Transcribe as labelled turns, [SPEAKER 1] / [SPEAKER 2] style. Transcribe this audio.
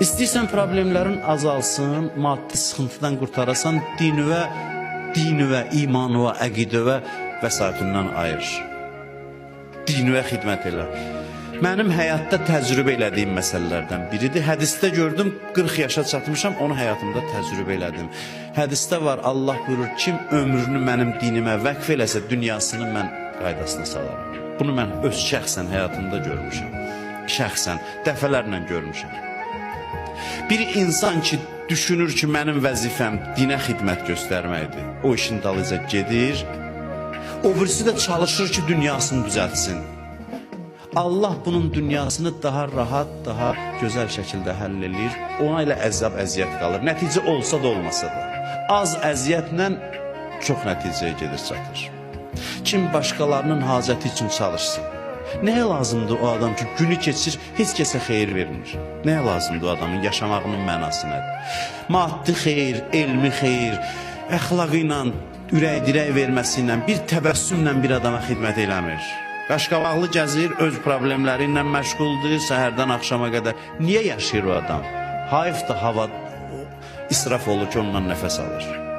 [SPEAKER 1] İstəyirsən problemlərin azalsın, maddi sıxıntıdan qurtarasan, dinivə, imanıva, əqidəvə vəsaitindən ayır. Dinivə xidmət elə. Mənim həyatda təcrübə elədiyim məsələlərdən biridir. Hədisdə gördüm, 40 yaşa çatmışam, onu həyatımda təcrübə elədim. Hədisdə var, Allah buyurur, kim ömrünü mənim dinimə vəqf eləsə, dünyasını mən qaydasına salaram. Bunu mən öz şəxsən həyatımda görmüşəm. Şəxsən, dəfələrlə görmüşəm. Bir insan ki, düşünür ki, mənim vəzifəm dinə xidmət göstərməkdir. O işin dalınca gedir. O birisi də çalışır ki, dünyasını düzəltsin. Allah bunun dünyasını daha rahat, daha gözəl şəkildə həll edir. Ona ilə əzab, əziyyət qalır. Nəticə olsa da, olmasa da. Az əziyyətlə çox nəticəyə gedir, çatır. Kim başqalarının hacəti üçün çalışsın. Nəyə lazımdır o adam ki, günü keçir, heç kəsə xeyir vermir? Nəyə lazımdır o adamın yaşamağının mənası nədir? Maddi xeyir, elmi xeyir, əxlaqı ilə, ürək-dirək verməsi ilə, bir təbəssümlə bir adama xidmət eləmir. Qaşqabaqlı gəzir, öz problemləri ilə məşğuldur, səhərdən axşama qədər. Niyə yaşayır o adam? Hayf da hava israf olur ki, ondan nəfəs alır.